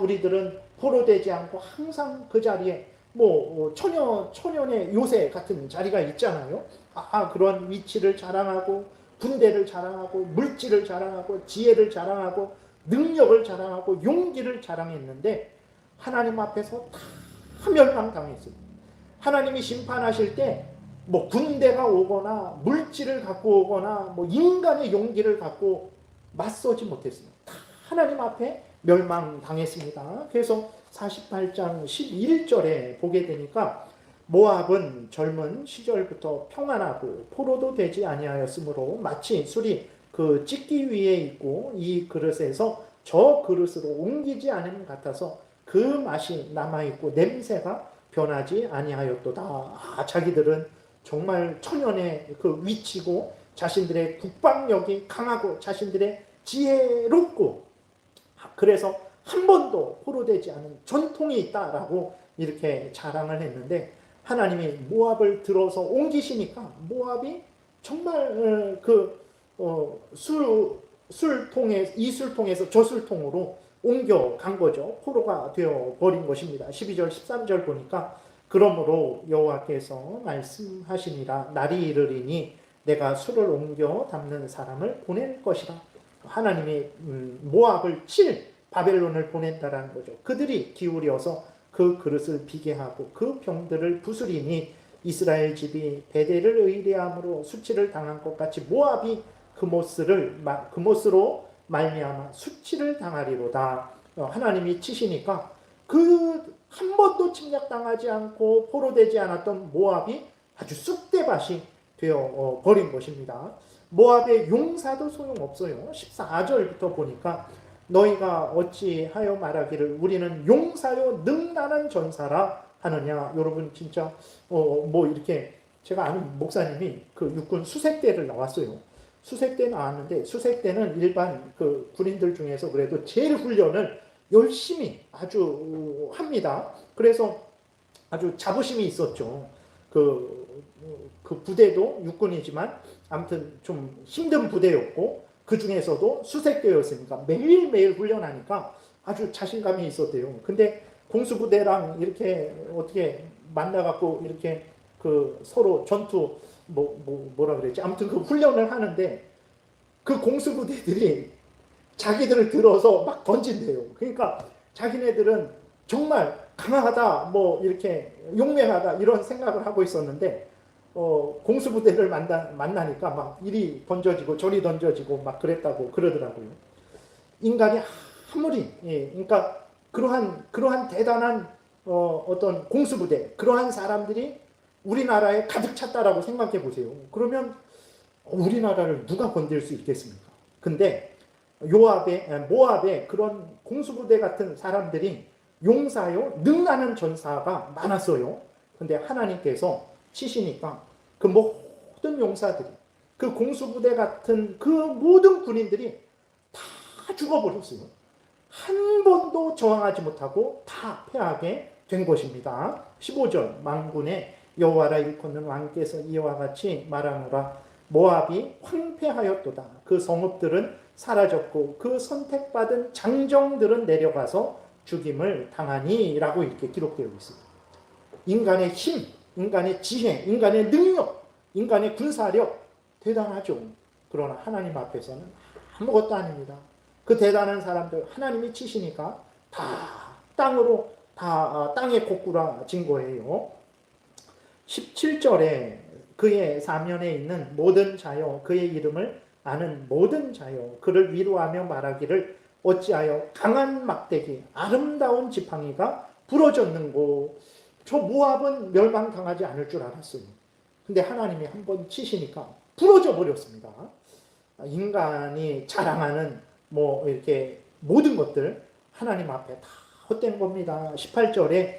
우리들은 포로되지 않고 항상 그 자리에 천연의 요새 같은 자리가 있잖아요. 그런 위치를 자랑하고 군대를 자랑하고 물질을 자랑하고 지혜를 자랑하고 능력을 자랑하고 용기를 자랑했는데 하나님 앞에서 다 멸망당했어요. 하나님이 심판하실 때 군대가 오거나 물질을 갖고 오거나 인간의 용기를 갖고 맞서지 못했습니다. 다 하나님 앞에 멸망당했습니다. 그래서 48장 11절에 보게 되니까 모압은 젊은 시절부터 평안하고 포로도 되지 아니하였으므로 마치 술이 그 찢기 위에 있고 이 그릇에서 저 그릇으로 옮기지 않은 같아서 그 맛이 남아있고 냄새가 변하지 아니하였도다. 자기들은 정말 천연의 그 위치고 자신들의 국방력이 강하고 자신들의 지혜롭고 그래서 한 번도 포로되지 않은 전통이 있다라고 이렇게 자랑을 했는데 하나님이 모압을 들어서 옮기시니까 모압이 정말 이 술통에서 저 술통으로 옮겨간 거죠. 포로가 되어버린 것입니다. 12절 13절 보니까 그러므로 여호와께서 말씀하시니라 날이 이르리니 내가 술을 옮겨 담는 사람을 보낼 것이라. 하나님이 모압을 칠 바벨론을 보낸다라는 거죠. 그들이 기울여서 그 그릇을 비게 하고 그 병들을 부수리니 이스라엘 집이 베델을 의뢰함으로 수치를 당한 것 같이 모압이 그못으로 말미암아 수치를 당하리로다. 하나님이 치시니까 그 한 번도 침략당하지 않고 포로되지 않았던 모압이 아주 쑥대밭이 되어 버린 것입니다. 모압의 용사도 소용없어요. 14절부터 보니까 너희가 어찌하여 말하기를 우리는 용사요 능란한 전사라 하느냐. 여러분 진짜 이렇게 제가 아는 목사님이 그 육군 수색대를 나왔어요. 수색대 나왔는데 수색대는 일반 그 군인들 중에서 그래도 제일 훈련을 열심히 아주 합니다. 그래서 아주 자부심이 있었죠. 그 부대도 육군이지만 아무튼 좀 힘든 부대였고 그 중에서도 수색대였으니까 매일매일 훈련하니까 아주 자신감이 있었대요. 근데 공수부대랑 이렇게 어떻게 만나갖고 이렇게 그 서로 전투 뭐라 그랬지? 아무튼 그 훈련을 하는데 그 공수부대들이 자기들을 들어서 막 던진대요. 그러니까 자기네들은 정말 강하다, 이렇게 용맹하다 이런 생각을 하고 있었는데 공수부대를 만나니까 막 이리 던져지고 저리 던져지고 막 그랬다고 그러더라고요. 인간이 아무리 그러니까 그러한 대단한 어떤 공수부대 그러한 사람들이 우리나라에 가득 찼다라고 생각해 보세요. 그러면 우리나라를 누가 건들 수 있겠습니까? 근데 모압의 그런 공수부대 같은 사람들이 용사요 능란한 전사가 많았어요. 근데 하나님께서 치시니까 그 모든 용사들이 그 공수부대 같은 그 모든 군인들이 다 죽어버렸어요. 한 번도 저항하지 못하고 다 패하게 된 것입니다. 15절 만군의 여호와라 일컫는 왕께서 이와 같이 말하노라. 모압이 황폐하였도다. 그 성읍들은 사라졌고 그 선택받은 장정들은 내려가서 죽임을 당하니 라고 이렇게 기록되어 있습니다. 인간의 힘, 인간의 지혜, 인간의 능력, 인간의 군사력 대단하죠. 그러나 하나님 앞에서는 아무것도 아닙니다. 그 대단한 사람들 하나님이 치시니까 다 땅으로 땅에 고꾸라진 거예요. 17절에 그의 사면에 있는 모든 자여 그의 이름을 아는 모든 자여 그를 위로하며 말하기를 어찌하여 강한 막대기 아름다운 지팡이가 부러졌는고. 저 모압은 멸망당하지 않을 줄 알았어요. 근데 하나님이 한번 치시니까 부러져 버렸습니다. 인간이 자랑하는 뭐 이렇게 모든 것들 하나님 앞에 다 헛된 겁니다. 18절에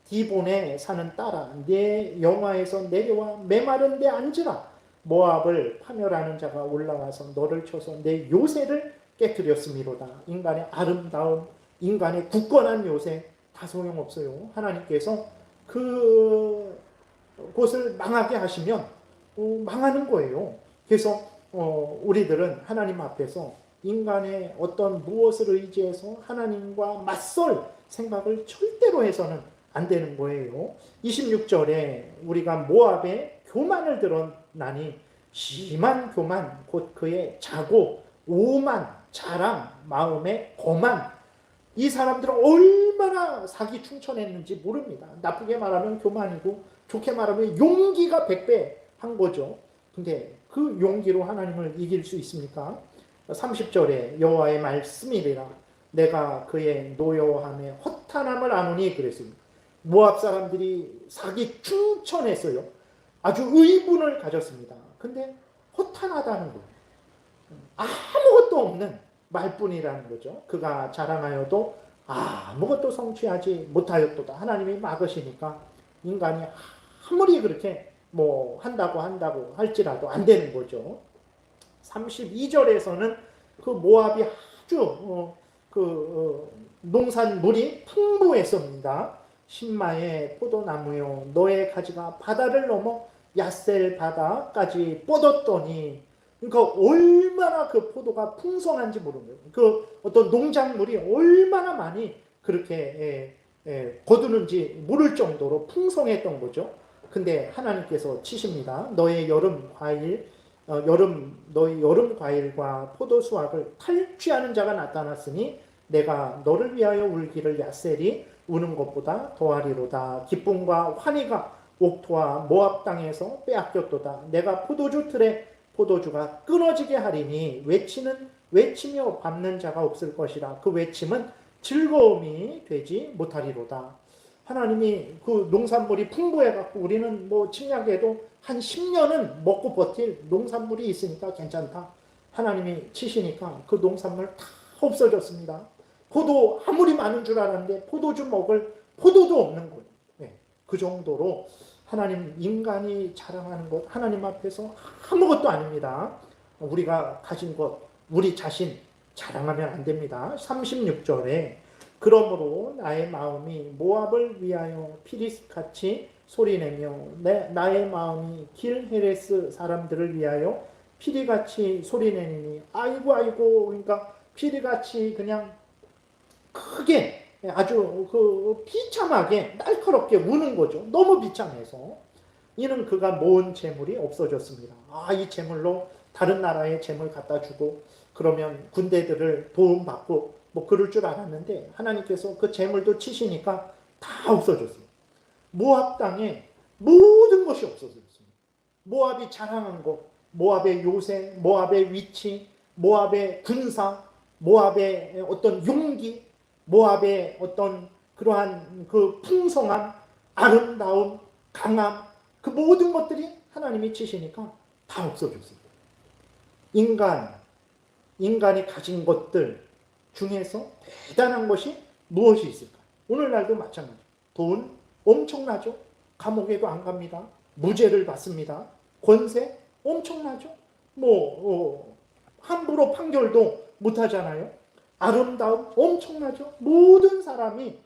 디본에 사는 딸아 내 영화에서 내려와 메마른 데 앉으라. 모압을 파멸하는 자가 올라와서 너를 쳐서 내 요새를 깨뜨렸음이로다. 인간의 아름다움, 인간의 굳건한 요새 다 소용없어요. 하나님께서 그 곳을 망하게 하시면 망하는 거예요. 그래서 우리들은 하나님 앞에서 인간의 어떤 무엇을 의지해서 하나님과 맞설 생각을 절대로 해서는 안 되는 거예요. 26절에 우리가 모압의 교만을 드러나니 심한 교만 곧 그의 자고 오만 자랑 마음의 거만. 이 사람들은 얼마나 사기 충천했는지 모릅니다. 나쁘게 말하면 교만이고 좋게 말하면 용기가 100배 한 거죠. 근데 그 용기로 하나님을 이길 수 있습니까? 30절에 여호와의 말씀이리라 내가 그의 노여함에 허탄함을 아노니 그랬습니다. 모압 사람들이 사기 충천했어요. 아주 의분을 가졌습니다. 근데 허탄하다는 거예요. 아무것도 없는 말뿐이라는 거죠. 그가 자랑하여도 아무것도 성취하지 못하였도다. 하나님이 막으시니까 인간이 아무리 그렇게 뭐 한다고 할지라도 안 되는 거죠. 32절에서는 그 모압이 아주 농산물이 풍부했습니다. 신마의 포도나무요 너의 가지가 바다를 넘어 야셀 바다까지 뻗었더니. 그러니까 얼마나 그 포도가 풍성한지 모르는 거예요. 그 어떤 농작물이 얼마나 많이 그렇게 거두는지 모를 정도로 풍성했던 거죠. 근데 하나님께서 치십니다. 너의 여름 과일과 포도 수확을 탈취하는 자가 나타났으니 내가 너를 위하여 울기를 야셀이 우는 것보다 더하리로다. 기쁨과 환희가 옥토와 모압 땅에서 빼앗겼도다. 내가 포도주 틀에 포도주가 끊어지게 하리니 외치며 밟는 자가 없을 것이라. 그 외침은 즐거움이 되지 못하리로다. 하나님이 그 농산물이 풍부해갖고 우리는 뭐 침략해도 한 10년은 먹고 버틸 농산물이 있으니까 괜찮다. 하나님이 치시니까 그 농산물 다 없어졌습니다. 포도 아무리 많은 줄 알았는데 포도주 먹을 포도도 없는 거예요. 네, 그 정도로 하나님 인간이 자랑하는 것 하나님 앞에서 아무것도 아닙니다. 우리가 가진 것 우리 자신 자랑하면 안 됩니다. 36절에 그러므로 나의 마음이 모압을 위하여 피리스같이 소리내며 나의 마음이 길헤레스 사람들을 위하여 피리같이 소리내니 아이고 그러니까 피리같이 그냥 크게 아주 비참하게 날카롭게 우는 거죠. 너무 비참해서. 이는 그가 모은 재물이 없어졌습니다. 이 재물로 다른 나라에 재물 갖다 주고 그러면 군대들을 도움받고 뭐 그럴 줄 알았는데 하나님께서 그 재물도 치시니까 다 없어졌어요. 모압 땅에 모든 것이 없어졌습니다. 모압이 자랑한 것, 모압의 요새, 모압의 위치, 모압의 군사, 모압의 어떤 용기, 모압의 어떤 그러한 그 풍성함, 아름다움, 강함, 그 모든 것들이 하나님이 치시니까 다 없어졌어요. 인간이 가진 것들 중에서 대단한 것이 무엇이 있을까? 오늘날도 마찬가지. 돈 엄청나죠? 감옥에도 안 갑니다. 무죄를 받습니다. 권세 엄청나죠? 함부로 판결도 못 하잖아요. 아름다움 엄청나죠? 모든 사람이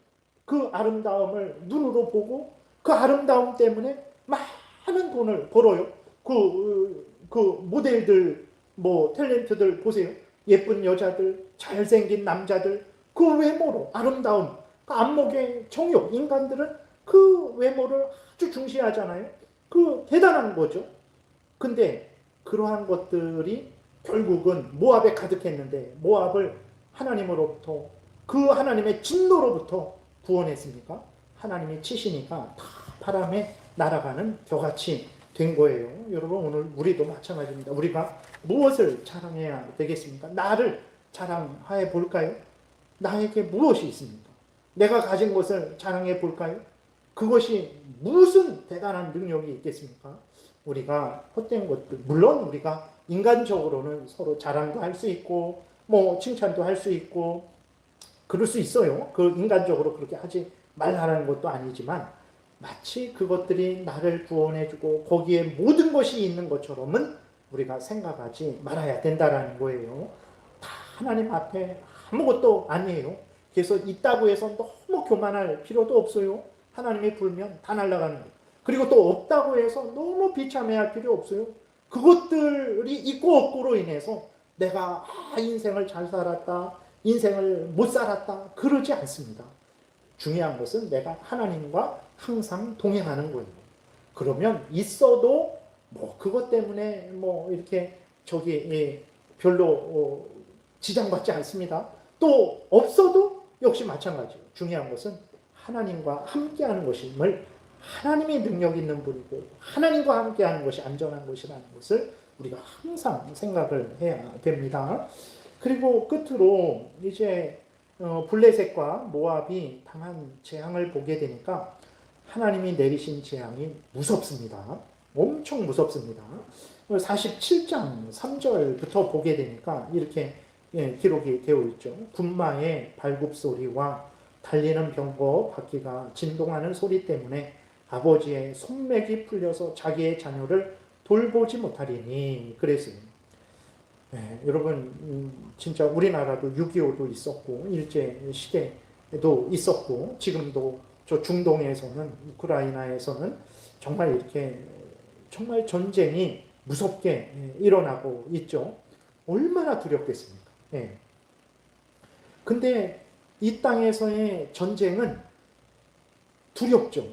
그 아름다움을 눈으로 보고 그 아름다움 때문에 많은 돈을 벌어요. 그 모델들, 뭐 탤런트들 보세요. 예쁜 여자들, 잘생긴 남자들, 그 외모로 아름다움, 그 안목의 정욕, 인간들은 그 외모를 아주 중시하잖아요. 그 대단한 거죠. 근데 그러한 것들이 결국은 모압에 가득했는데 모압을 하나님으로부터 그 하나님의 진노로부터 구원했습니까? 하나님이 치시니까 다 바람에 날아가는 겨같이 된 거예요. 여러분 오늘 우리도 마찬가지입니다. 우리가 무엇을 자랑해야 되겠습니까? 나를 자랑해 볼까요? 나에게 무엇이 있습니까? 내가 가진 것을 자랑해 볼까요? 그것이 무슨 대단한 능력이 있겠습니까? 우리가 헛된 것들, 물론 우리가 인간적으로는 서로 자랑도 할 수 있고 뭐 칭찬도 할 수 있고 그럴 수 있어요. 그 인간적으로 그렇게 하지 말라는 것도 아니지만 마치 그것들이 나를 구원해주고 거기에 모든 것이 있는 것처럼은 우리가 생각하지 말아야 된다라는 거예요. 다 하나님 앞에 아무것도 아니에요. 그래서 있다고 해서 너무 교만할 필요도 없어요. 하나님이 불면 다 날아가는 거예요. 그리고 또 없다고 해서 너무 비참해할 필요 없어요. 그것들이 있고 없고로 인해서 내가 인생을 잘 살았다, 인생을 못 살았다 그러지 않습니다. 중요한 것은 내가 하나님과 항상 동행하는 거예요. 그러면 있어도 뭐 그것 때문에 뭐 이렇게 별로 지장받지 않습니다. 또 없어도 역시 마찬가지예요. 중요한 것은 하나님과 함께하는 것임을, 하나님의 능력 있는 분이고 하나님과 함께하는 것이 안전한 것이라는 것을 우리가 항상 생각을 해야 됩니다. 그리고 끝으로 이제 블레셋과 모압이 당한 재앙을 보게 되니까 하나님이 내리신 재앙이 무섭습니다. 엄청 무섭습니다. 47장 3절부터 보게 되니까 이렇게 기록이 되어 있죠. 군마의 발굽소리와 달리는 병거 바퀴가 진동하는 소리 때문에 아버지의 손맥이 풀려서 자기의 자녀를 돌보지 못하리니 그랬어요. 네, 여러분 진짜 우리나라도 6.25도 있었고 일제시대도 있었고 지금도 저 중동에서는 우크라이나에서는 정말 이렇게 정말 전쟁이 무섭게 일어나고 있죠. 얼마나 두렵겠습니까? 네. 근데 이 땅에서의 전쟁은 두렵죠.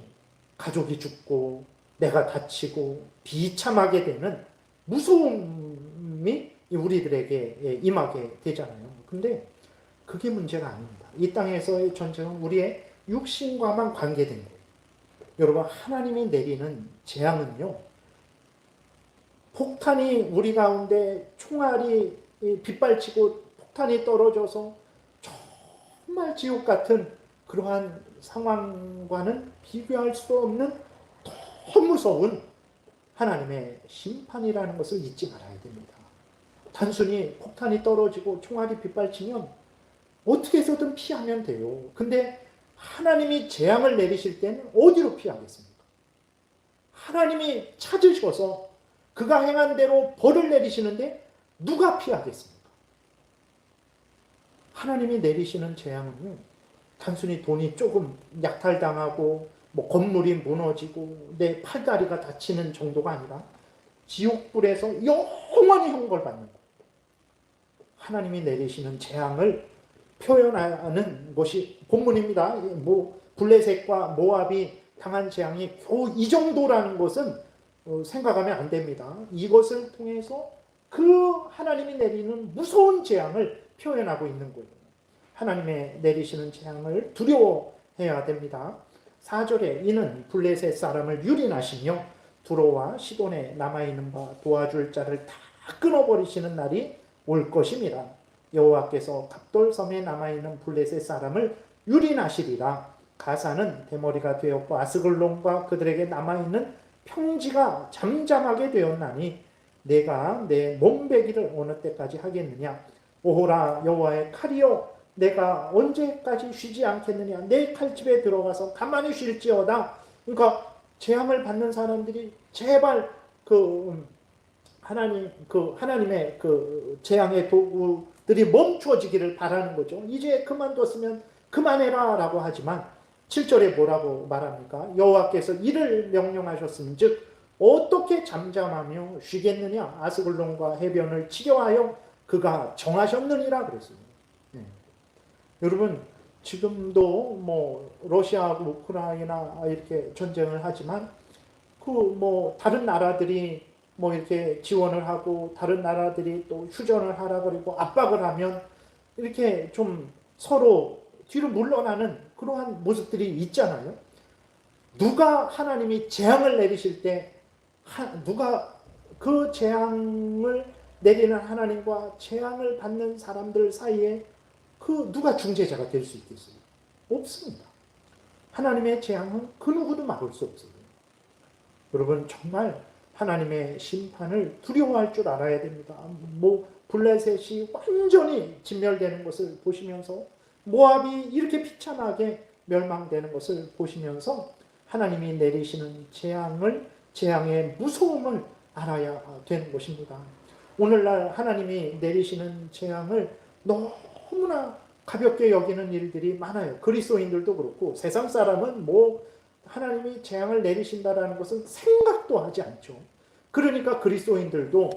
가족이 죽고 내가 다치고 비참하게 되는 무서움이 우리들에게 임하게 되잖아요. 근데 그게 문제가 아닙니다. 이 땅에서의 전쟁은 우리의 육신과만 관계된 거예요. 여러분 하나님이 내리는 재앙은요. 폭탄이 우리 가운데 총알이 빗발치고 폭탄이 떨어져서 정말 지옥 같은 그러한 상황과는 비교할 수 없는 더 무서운 하나님의 심판이라는 것을 잊지 말아야 됩니다. 단순히 폭탄이 떨어지고 총알이 빗발치면 어떻게 해서든 피하면 돼요. 근데 하나님이 재앙을 내리실 때는 어디로 피하겠습니까? 하나님이 찾으셔서 그가 행한 대로 벌을 내리시는데 누가 피하겠습니까? 하나님이 내리시는 재앙은요, 단순히 돈이 조금 약탈당하고 뭐 건물이 무너지고 내 팔다리가 다치는 정도가 아니라 지옥불에서 영원히 형벌받는 거예요. 하나님이 내리시는 재앙을 표현하는 것이 본문입니다. 뭐 블레셋과 모압이 당한 재앙이 겨우 이 정도라는 것은 생각하면 안 됩니다. 이것을 통해서 그 하나님이 내리는 무서운 재앙을 표현하고 있는 거예요. 하나님의 내리시는 재앙을 두려워해야 됩니다. 4절에 이는 블레셋 사람을 유린하시며 두로와 시돈에 남아있는 바 도와줄 자를 다 끊어버리시는 날이 올 것입니다. 여호와께서 갑돌섬에 남아있는 블레셋 사람을 유린하시리라. 가사는 대머리가 되었고 아스글론과 그들에게 남아있는 평지가 잠잠하게 되었나니 내가 내 몸베기를 어느 때까지 하겠느냐. 오호라 여호와의 칼이여 내가 언제까지 쉬지 않겠느냐. 내 칼집에 들어가서 가만히 쉴지어다. 그러니까 재앙을 받는 사람들이 제발 하나님의 그 재앙의 도구들이 멈춰지기를 바라는 거죠. 이제 그만뒀으면 그만해라 라고 하지만 7절에 뭐라고 말합니까? 여호와께서 이를 명령하셨은즉 어떻게 잠잠하며 쉬겠느냐? 아스글론과 해변을 치려하여 그가 정하셨느니라 그랬어요. 네. 여러분 지금도 뭐 러시아하고 우크라이나 이렇게 전쟁을 하지만 그 뭐 다른 나라들이 뭐 이렇게 지원을 하고 다른 나라들이 또 휴전을 하라 그리고 압박을 하면 이렇게 좀 서로 뒤로 물러나는 그러한 모습들이 있잖아요. 누가 하나님이 재앙을 내리실 때 누가 그 재앙을 내리는 하나님과 재앙을 받는 사람들 사이에 그 누가 중재자가 될 수 있겠어요? 없습니다. 하나님의 재앙은 그 누구도 막을 수 없어요. 여러분 정말 하나님의 심판을 두려워할 줄 알아야 됩니다. 뭐 블레셋이 완전히 진멸되는 것을 보시면서 모압이 이렇게 비참하게 멸망되는 것을 보시면서 하나님이 내리시는 재앙의 무서움을 알아야 되는 것입니다. 오늘날 하나님이 내리시는 재앙을 너무나 가볍게 여기는 일들이 많아요. 그리스도인들도 그렇고 세상 사람은 뭐 하나님이 재앙을 내리신다라는 것은 생각도 하지 않죠. 그러니까 그리스도인들도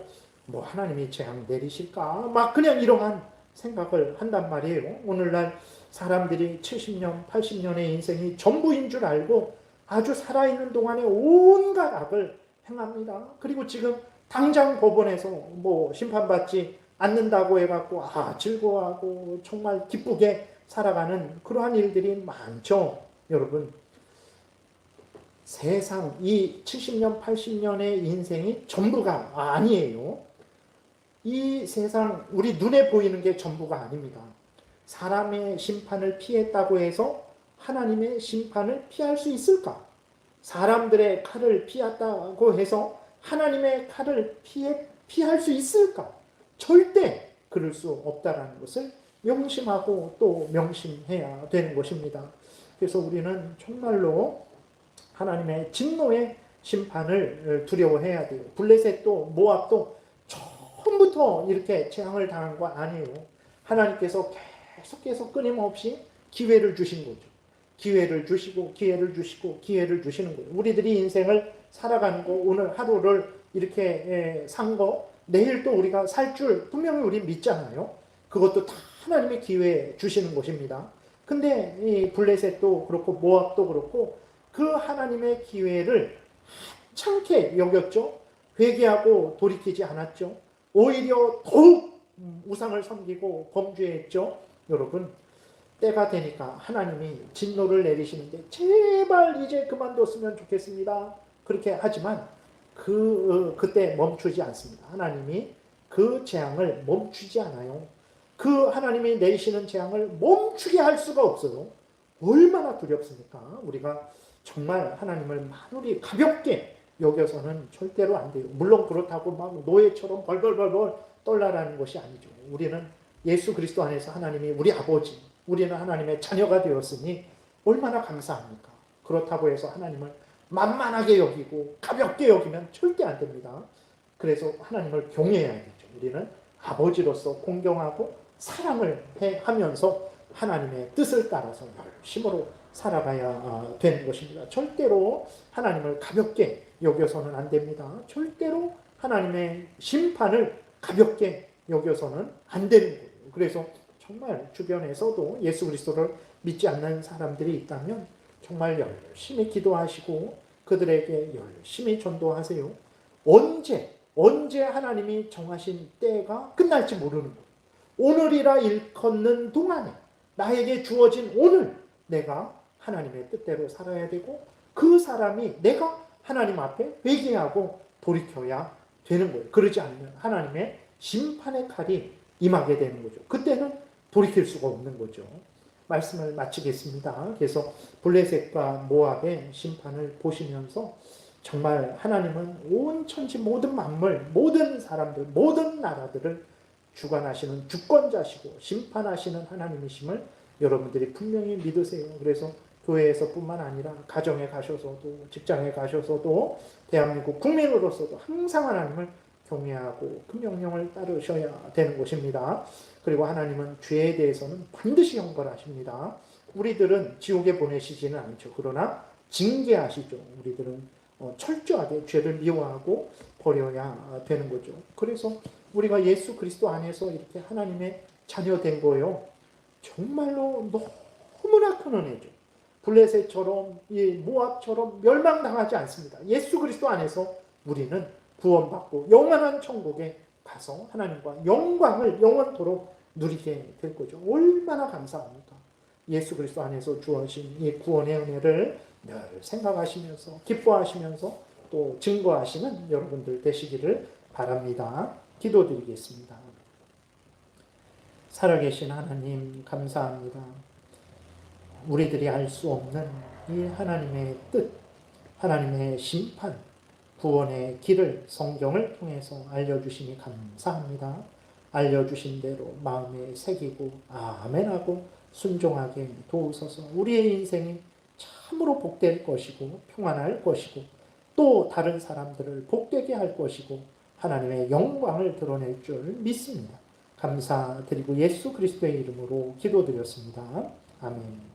뭐 하나님이 재앙 내리실까? 막 그냥 이러한 생각을 한단 말이에요. 오늘날 사람들이 70년, 80년의 인생이 전부인 줄 알고 아주 살아있는 동안에 온갖 악을 행합니다. 그리고 지금 당장 법원에서 뭐 심판받지 않는다고 해갖고 즐거워하고 정말 기쁘게 살아가는 그러한 일들이 많죠. 여러분 세상 이 70년, 80년의 인생이 전부가 아니에요. 이 세상 우리 눈에 보이는 게 전부가 아닙니다. 사람의 심판을 피했다고 해서 하나님의 심판을 피할 수 있을까? 사람들의 칼을 피했다고 해서 하나님의 칼을 피할 수 있을까? 절대 그럴 수 없다라는 것을 명심하고 또 명심해야 되는 것입니다. 그래서 우리는 정말로 하나님의 진노의 심판을 두려워해야 돼요. 블레셋도 모압도 처음부터 이렇게 재앙을 당한 거 아니에요. 하나님께서 계속 끊임없이 기회를 주신 거죠. 기회를 주시고 기회를 주시고 기회를 주시는 거예요. 우리들이 인생을 살아가는 거 오늘 하루를 이렇게 산 거 내일 또 우리가 살 줄 분명히 우리 믿잖아요. 그것도 다 하나님의 기회 주시는 것입니다. 근데 이 블레셋도 그렇고 모압도 그렇고 그 하나님의 기회를 하찮게 여겼죠. 회개하고 돌이키지 않았죠. 오히려 더욱 우상을 섬기고 범죄했죠. 여러분 때가 되니까 하나님이 진노를 내리시는데 제발 이제 그만뒀으면 좋겠습니다. 그렇게 하지만 그때 멈추지 않습니다. 하나님이 그 재앙을 멈추지 않아요. 그 하나님이 내리시는 재앙을 멈추게 할 수가 없어요. 얼마나 두렵습니까? 우리가 정말 하나님을 마누리 가볍게 여겨서는 절대로 안 돼요. 물론 그렇다고 막 노예처럼 벌벌벌 떨라라는 것이 아니죠. 우리는 예수 그리스도 안에서 하나님이 우리 아버지, 우리는 하나님의 자녀가 되었으니 얼마나 감사합니까? 그렇다고 해서 하나님을 만만하게 여기고 가볍게 여기면 절대 안 됩니다. 그래서 하나님을 경외해야 되죠. 우리는 아버지로서 공경하고 사랑을 하면서 하나님의 뜻을 따라서 열심으로 살아가야 되는 것입니다. 절대로 하나님을 가볍게 여겨서는 안 됩니다. 절대로 하나님의 심판을 가볍게 여겨서는 안 되는 거예요. 그래서 정말 주변에서도 예수 그리스도를 믿지 않는 사람들이 있다면 정말 열심히 기도하시고 그들에게 열심히 전도하세요. 언제 하나님이 정하신 때가 끝날지 모르는 거예요. 오늘이라 일컫는 동안에 나에게 주어진 오늘 내가 하나님의 뜻대로 살아야 되고 그 사람이 내가 하나님 앞에 회개하고 돌이켜야 되는 거예요. 그러지 않으면 하나님의 심판의 칼이 임하게 되는 거죠. 그때는 돌이킬 수가 없는 거죠. 말씀을 마치겠습니다. 그래서 블레셋과 모압의 심판을 보시면서 정말 하나님은 온 천지 모든 만물, 모든 사람들, 모든 나라들을 주관하시는 주권자시고 심판하시는 하나님이심을 여러분들이 분명히 믿으세요. 그래서 교회에서 뿐만 아니라 가정에 가셔서도 직장에 가셔서도 대한민국 국민으로서도 항상 하나님을 경외하고 그 명령을 따르셔야 되는 것입니다. 그리고 하나님은 죄에 대해서는 반드시 형벌하십니다. 우리들은 지옥에 보내시지는 않죠. 그러나 징계하시죠. 우리들은 철저하게 죄를 미워하고 버려야 되는 거죠. 그래서 우리가 예수 그리스도 안에서 이렇게 하나님의 자녀 된 거예요. 정말로 너무나 큰 은혜죠. 블레셋처럼 이 모압처럼 멸망당하지 않습니다. 예수 그리스도 안에서 우리는 구원받고 영원한 천국에 가서 하나님과 영광을 영원토록 누리게 될 거죠. 얼마나 감사합니까? 예수 그리스도 안에서 주어진 이 구원의 은혜를 늘 생각하시면서 기뻐하시면서 또 증거하시는 여러분들 되시기를 바랍니다. 기도드리겠습니다. 살아계신 하나님 감사합니다. 우리들이 알 수 없는 이 하나님의 뜻, 하나님의 심판, 구원의 길을 성경을 통해서 알려주시니 감사합니다. 알려주신 대로 마음에 새기고 아멘하고 순종하게 도우소서. 우리의 인생이 참으로 복될 것이고 평안할 것이고 또 다른 사람들을 복되게 할 것이고 하나님의 영광을 드러낼 줄 믿습니다. 감사드리고 예수 그리스도의 이름으로 기도드렸습니다. 아멘.